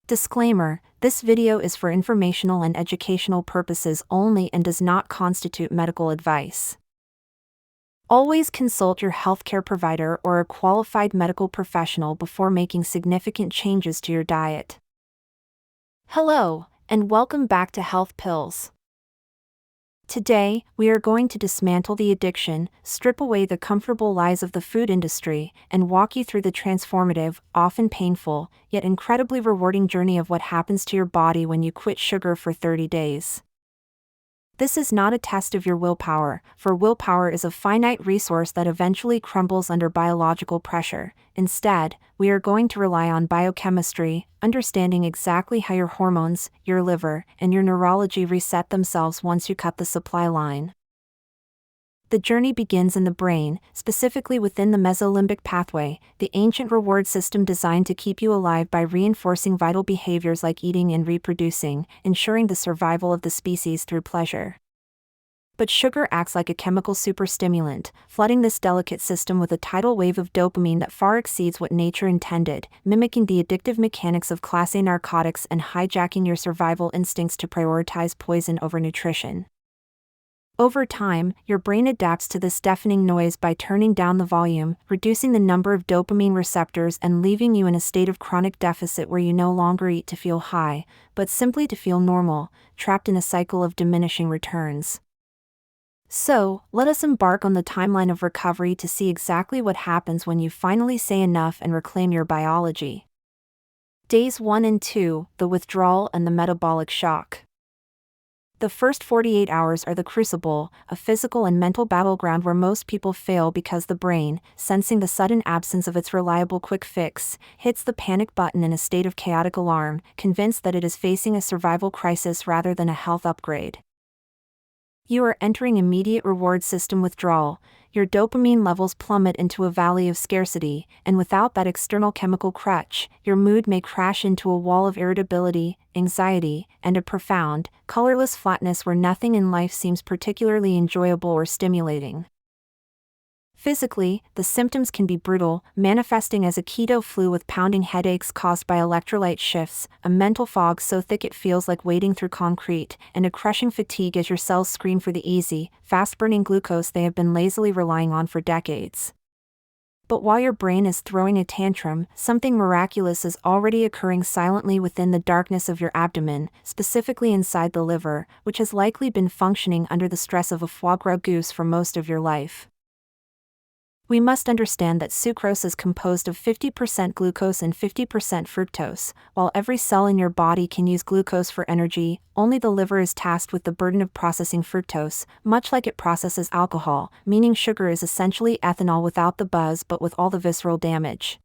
Disclaimer: this video is for informational and educational purposes only and does not constitute medical advice. Always consult your healthcare provider or a qualified medical professional before making significant changes to your diet. Hello, and welcome back to Health Pills. Today, we are going to dismantle the addiction, strip away the comfortable lies of the food industry, and walk you through the transformative, often painful, yet incredibly rewarding journey of what happens to your body when you quit sugar for 30 days. This is not a test of your willpower, for willpower is a finite resource that eventually crumbles under biological pressure. Instead, we are going to rely on biochemistry, understanding exactly how your hormones, your liver, and your neurology reset themselves once you cut the supply line. The journey begins in the brain, specifically within the mesolimbic pathway, the ancient reward system designed to keep you alive by reinforcing vital behaviors like eating and reproducing, ensuring the survival of the species through pleasure. But sugar acts like a chemical superstimulant, flooding this delicate system with a tidal wave of dopamine that far exceeds what nature intended, mimicking the addictive mechanics of Class A narcotics and hijacking your survival instincts to prioritize poison over nutrition. Over time, your brain adapts to this deafening noise by turning down the volume, reducing the number of dopamine receptors and leaving you in a state of chronic deficit where you no longer eat to feel high, but simply to feel normal, trapped in a cycle of diminishing returns. So, let us embark on the timeline of recovery to see exactly what happens when you finally say enough and reclaim your biology. Days 1 and 2, the withdrawal and the metabolic shock. The first 48 hours are the crucible, a physical and mental battleground where most people fail because the brain, sensing the sudden absence of its reliable quick fix, hits the panic button in a state of chaotic alarm, convinced that it is facing a survival crisis rather than a health upgrade. You are entering immediate reward system withdrawal. Your dopamine levels plummet into a valley of scarcity, and without that external chemical crutch, your mood may crash into a wall of irritability, anxiety, and a profound, colorless flatness where nothing in life seems particularly enjoyable or stimulating. Physically, the symptoms can be brutal, manifesting as a keto flu with pounding headaches caused by electrolyte shifts, a mental fog so thick it feels like wading through concrete, and a crushing fatigue as your cells scream for the easy, fast-burning glucose they have been lazily relying on for decades. But while your brain is throwing a tantrum, something miraculous is already occurring silently within the darkness of your abdomen, specifically inside the liver, which has likely been functioning under the stress of a foie gras goose for most of your life. We must understand that sucrose is composed of 50% glucose and 50% fructose. While every cell in your body can use glucose for energy, only the liver is tasked with the burden of processing fructose, much like it processes alcohol, meaning sugar is essentially ethanol without the buzz but with all the visceral damage.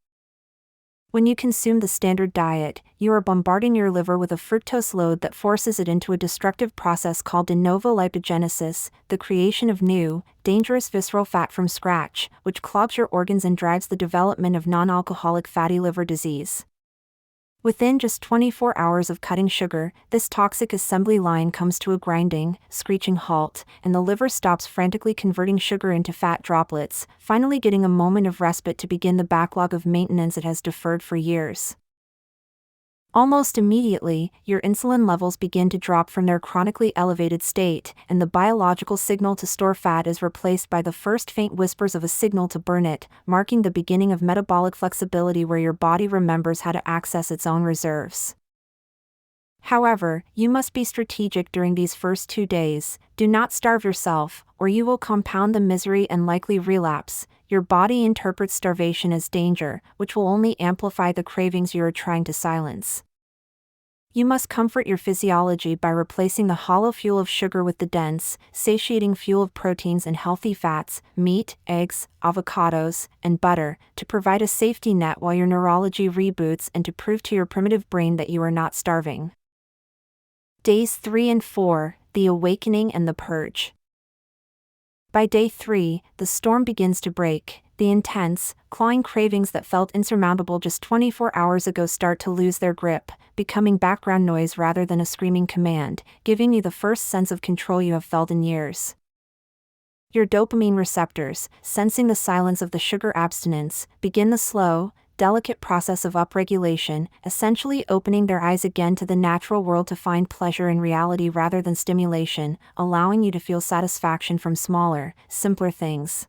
When you consume the standard diet, you are bombarding your liver with a fructose load that forces it into a destructive process called de novo lipogenesis, the creation of new, dangerous visceral fat from scratch, which clogs your organs and drives the development of non-alcoholic fatty liver disease. Within just 24 hours of cutting sugar, this toxic assembly line comes to a grinding, screeching halt, and the liver stops frantically converting sugar into fat droplets, finally getting a moment of respite to begin the backlog of maintenance it has deferred for years. Almost immediately, your insulin levels begin to drop from their chronically elevated state, and the biological signal to store fat is replaced by the first faint whispers of a signal to burn it, marking the beginning of metabolic flexibility where your body remembers how to access its own reserves. However, you must be strategic during these first 2 days. Do not starve yourself, or you will compound the misery and likely relapse. Your body interprets starvation as danger, which will only amplify the cravings you are trying to silence. You must comfort your physiology by replacing the hollow fuel of sugar with the dense, satiating fuel of proteins and healthy fats, meat, eggs, avocados, and butter, to provide a safety net while your neurology reboots and to prove to your primitive brain that you are not starving. Days 3 and 4, the awakening and the purge. By day 3, the storm begins to break. The intense, clawing cravings that felt insurmountable just 24 hours ago start to lose their grip, becoming background noise rather than a screaming command, giving you the first sense of control you have felt in years. Your dopamine receptors, sensing the silence of the sugar abstinence, begin the slow, delicate process of upregulation, essentially opening their eyes again to the natural world to find pleasure in reality rather than stimulation, allowing you to feel satisfaction from smaller, simpler things.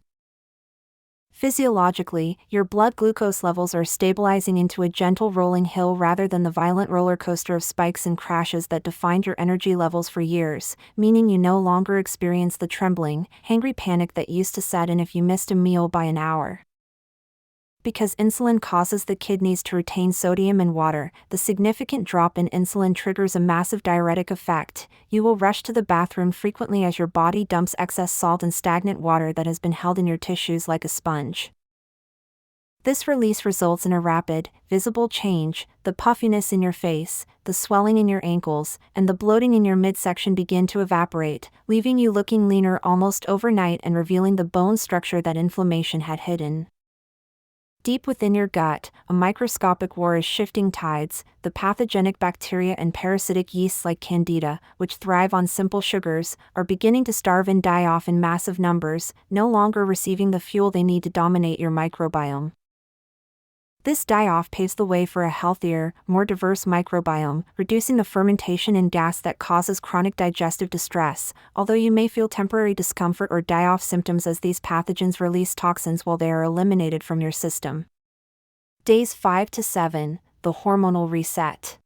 Physiologically, your blood glucose levels are stabilizing into a gentle rolling hill rather than the violent roller coaster of spikes and crashes that defined your energy levels for years, meaning you no longer experience the trembling, hangry panic that used to set in if you missed a meal by an hour. Because insulin causes the kidneys to retain sodium and water, the significant drop in insulin triggers a massive diuretic effect. You will rush to the bathroom frequently as your body dumps excess salt and stagnant water that has been held in your tissues like a sponge. This release results in a rapid, visible change. The puffiness in your face, the swelling in your ankles, and the bloating in your midsection begin to evaporate, leaving you looking leaner almost overnight and revealing the bone structure that inflammation had hidden. Deep within your gut, a microscopic war is shifting tides. The pathogenic bacteria and parasitic yeasts like Candida, which thrive on simple sugars, are beginning to starve and die off in massive numbers, no longer receiving the fuel they need to dominate your microbiome. This die-off paves the way for a healthier, more diverse microbiome, reducing the fermentation and gas that causes chronic digestive distress, although you may feel temporary discomfort or die-off symptoms as these pathogens release toxins while they are eliminated from your system. Days 5 to 7, the hormonal reset.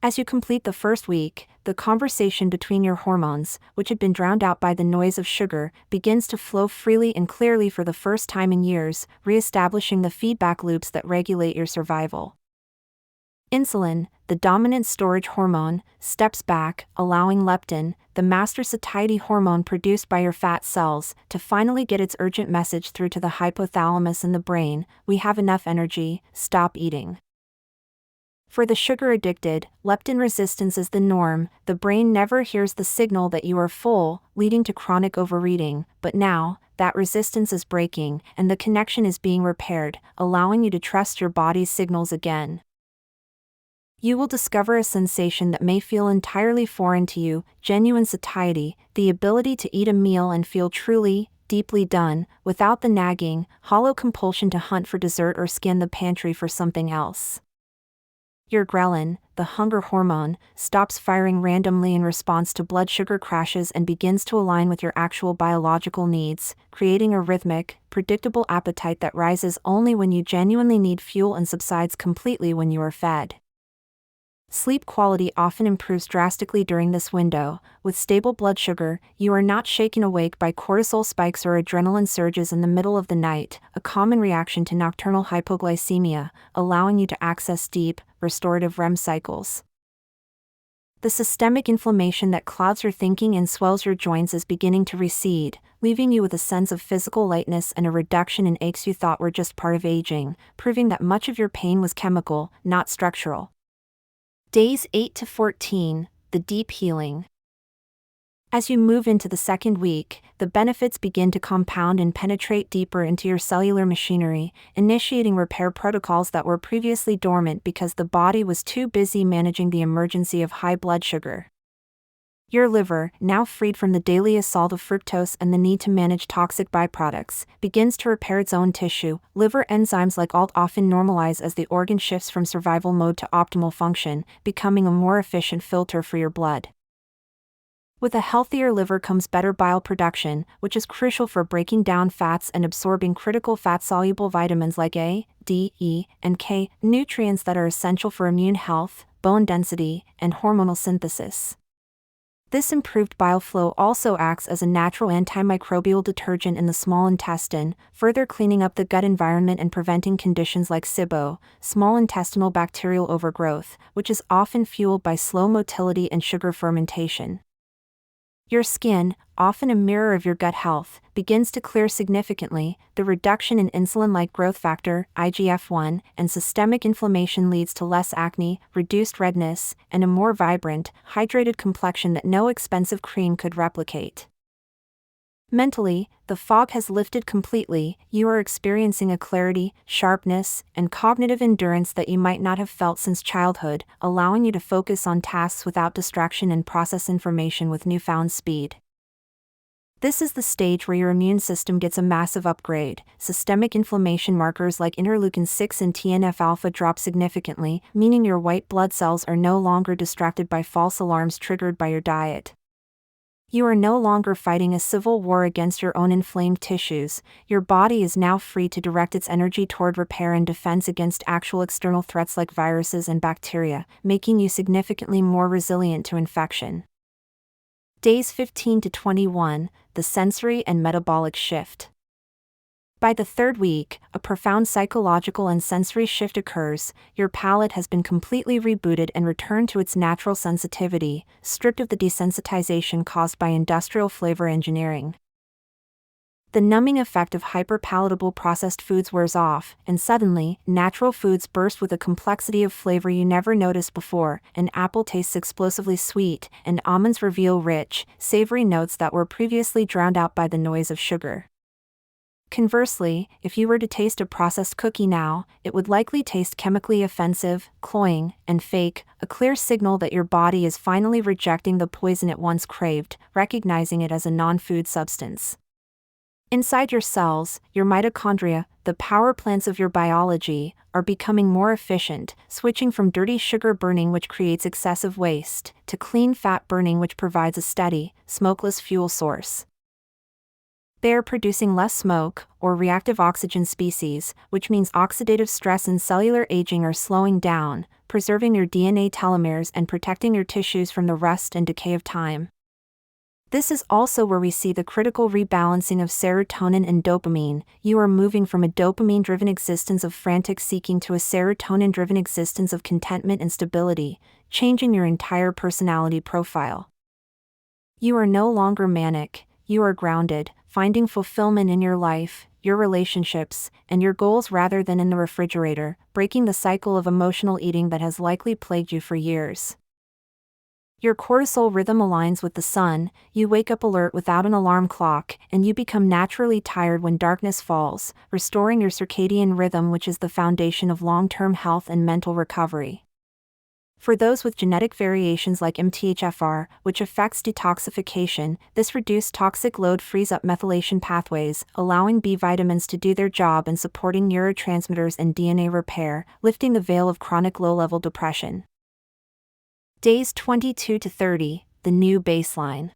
As you complete the first week, the conversation between your hormones, which had been drowned out by the noise of sugar, begins to flow freely and clearly for the first time in years, re-establishing the feedback loops that regulate your survival. Insulin, the dominant storage hormone, steps back, allowing leptin, the master satiety hormone produced by your fat cells, to finally get its urgent message through to the hypothalamus and the brain: we have enough energy, stop eating. For the sugar-addicted, leptin resistance is the norm. The brain never hears the signal that you are full, leading to chronic overeating, but now, that resistance is breaking, and the connection is being repaired, allowing you to trust your body's signals again. You will discover a sensation that may feel entirely foreign to you: genuine satiety, the ability to eat a meal and feel truly, deeply done, without the nagging, hollow compulsion to hunt for dessert or scan the pantry for something else. Your ghrelin, the hunger hormone, stops firing randomly in response to blood sugar crashes and begins to align with your actual biological needs, creating a rhythmic, predictable appetite that rises only when you genuinely need fuel and subsides completely when you are fed. Sleep quality often improves drastically during this window. With stable blood sugar, you are not shaken awake by cortisol spikes or adrenaline surges in the middle of the night, a common reaction to nocturnal hypoglycemia, allowing you to access deep, restorative REM cycles. The systemic inflammation that clouds your thinking and swells your joints is beginning to recede, leaving you with a sense of physical lightness and a reduction in aches you thought were just part of aging, proving that much of your pain was chemical, not structural. Days 8 to 14, the deep healing. As you move into the second week, the benefits begin to compound and penetrate deeper into your cellular machinery, initiating repair protocols that were previously dormant because the body was too busy managing the emergency of high blood sugar. Your liver, now freed from the daily assault of fructose and the need to manage toxic byproducts, begins to repair its own tissue. Liver enzymes like ALT often normalize as the organ shifts from survival mode to optimal function, becoming a more efficient filter for your blood. With a healthier liver comes better bile production, which is crucial for breaking down fats and absorbing critical fat-soluble vitamins like A, D, E, and K, nutrients that are essential for immune health, bone density, and hormonal synthesis. This improved bile flow also acts as a natural antimicrobial detergent in the small intestine, further cleaning up the gut environment and preventing conditions like SIBO, small intestinal bacterial overgrowth, which is often fueled by slow motility and sugar fermentation. Your skin, often a mirror of your gut health, begins to clear significantly. The reduction in insulin-like growth factor, IGF-1, and systemic inflammation leads to less acne, reduced redness, and a more vibrant, hydrated complexion that no expensive cream could replicate. Mentally, the fog has lifted completely. You are experiencing a clarity, sharpness, and cognitive endurance that you might not have felt since childhood, allowing you to focus on tasks without distraction and process information with newfound speed. This is the stage where your immune system gets a massive upgrade. Systemic inflammation markers like interleukin-6 and TNF-alpha drop significantly, meaning your white blood cells are no longer distracted by false alarms triggered by your diet. You are no longer fighting a civil war against your own inflamed tissues. Your body is now free to direct its energy toward repair and defense against actual external threats like viruses and bacteria, making you significantly more resilient to infection. Days 15 to 21, the sensory and metabolic shift. By the third week, a profound psychological and sensory shift occurs. Your palate has been completely rebooted and returned to its natural sensitivity, stripped of the desensitization caused by industrial flavor engineering. The numbing effect of hyperpalatable processed foods wears off, and suddenly, natural foods burst with a complexity of flavor you never noticed before. An apple tastes explosively sweet, and almonds reveal rich, savory notes that were previously drowned out by the noise of sugar. Conversely, if you were to taste a processed cookie now, it would likely taste chemically offensive, cloying, and fake, a clear signal that your body is finally rejecting the poison it once craved, recognizing it as a non-food substance. Inside your cells, your mitochondria, the power plants of your biology, are becoming more efficient, switching from dirty sugar burning which creates excessive waste, to clean fat burning which provides a steady, smokeless fuel source. They are producing less smoke, or reactive oxygen species, which means oxidative stress and cellular aging are slowing down, preserving your DNA telomeres and protecting your tissues from the rust and decay of time. This is also where we see the critical rebalancing of serotonin and dopamine. You are moving from a dopamine-driven existence of frantic seeking to a serotonin-driven existence of contentment and stability, changing your entire personality profile. You are no longer manic, you are grounded, finding fulfillment in your life, your relationships, and your goals rather than in the refrigerator, breaking the cycle of emotional eating that has likely plagued you for years. Your cortisol rhythm aligns with the sun, you wake up alert without an alarm clock, and you become naturally tired when darkness falls, restoring your circadian rhythm, which is the foundation of long-term health and mental recovery. For those with genetic variations like MTHFR, which affects detoxification, this reduced toxic load frees up methylation pathways, allowing B vitamins to do their job and supporting neurotransmitters and DNA repair, lifting the veil of chronic low-level depression. Days 22 to 30, the new baseline.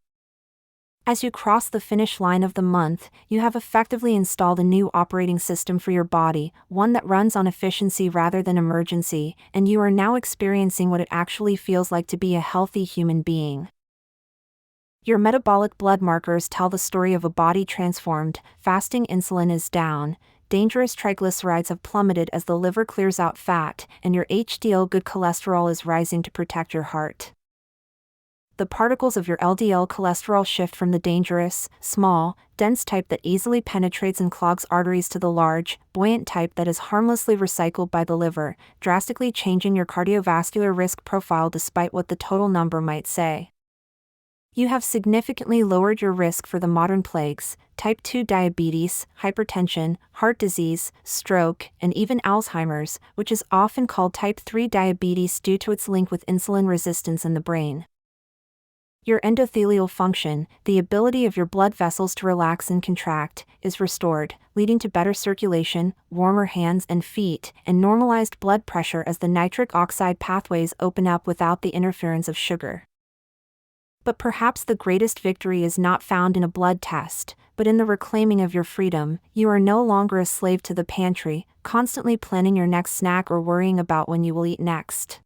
As you cross the finish line of the month, you have effectively installed a new operating system for your body, one that runs on efficiency rather than emergency, and you are now experiencing what it actually feels like to be a healthy human being. Your metabolic blood markers tell the story of a body transformed, fasting insulin is down, dangerous triglycerides have plummeted as the liver clears out fat, and your HDL good cholesterol is rising to protect your heart. The particles of your LDL cholesterol shift from the dangerous, small, dense type that easily penetrates and clogs arteries to the large, buoyant type that is harmlessly recycled by the liver, drastically changing your cardiovascular risk profile despite what the total number might say. You have significantly lowered your risk for the modern plagues, type 2 diabetes, hypertension, heart disease, stroke, and even Alzheimer's, which is often called type 3 diabetes due to its link with insulin resistance in the brain. Your endothelial function, the ability of your blood vessels to relax and contract, is restored, leading to better circulation, warmer hands and feet, and normalized blood pressure as the nitric oxide pathways open up without the interference of sugar. But perhaps the greatest victory is not found in a blood test, but in the reclaiming of your freedom. You are no longer a slave to the pantry, constantly planning your next snack or worrying about when you will eat next.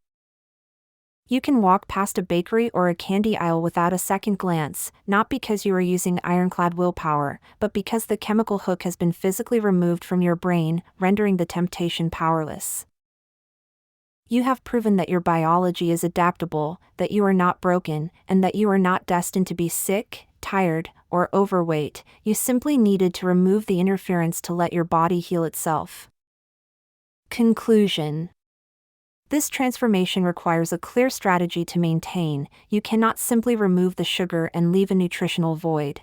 You can walk past a bakery or a candy aisle without a second glance, not because you are using ironclad willpower, but because the chemical hook has been physically removed from your brain, rendering the temptation powerless. You have proven that your biology is adaptable, that you are not broken, and that you are not destined to be sick, tired, or overweight. You simply needed to remove the interference to let your body heal itself. Conclusion. This transformation requires a clear strategy to maintain. You cannot simply remove the sugar and leave a nutritional void.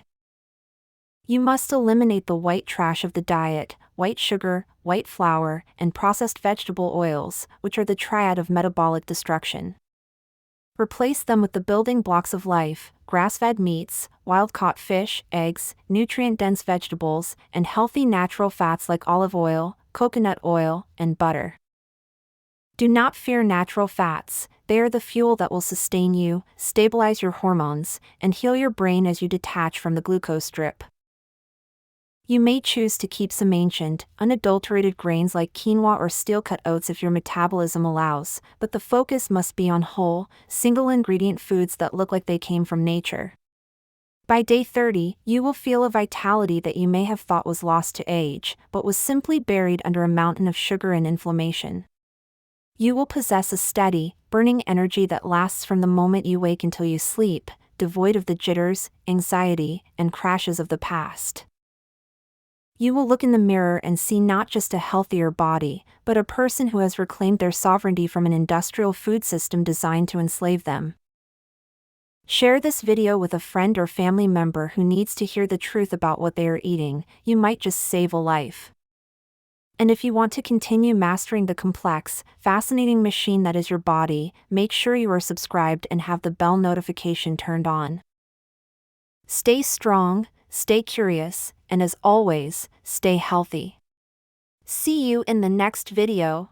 You must eliminate the white trash of the diet, white sugar, white flour, and processed vegetable oils, which are the triad of metabolic destruction. Replace them with the building blocks of life: grass-fed meats, wild-caught fish, eggs, nutrient-dense vegetables, and healthy natural fats like olive oil, coconut oil, and butter. Do not fear natural fats. They are the fuel that will sustain you, stabilize your hormones, and heal your brain as you detach from the glucose drip. You may choose to keep some ancient, unadulterated grains like quinoa or steel-cut oats if your metabolism allows, but the focus must be on whole, single-ingredient foods that look like they came from nature. By day 30, you will feel a vitality that you may have thought was lost to age, but was simply buried under a mountain of sugar and inflammation. You will possess a steady, burning energy that lasts from the moment you wake until you sleep, devoid of the jitters, anxiety, and crashes of the past. You will look in the mirror and see not just a healthier body, but a person who has reclaimed their sovereignty from an industrial food system designed to enslave them. Share this video with a friend or family member who needs to hear the truth about what they are eating. You might just save a life. And if you want to continue mastering the complex, fascinating machine that is your body, make sure you are subscribed and have the bell notification turned on. Stay strong, stay curious, and as always, stay healthy. See you in the next video.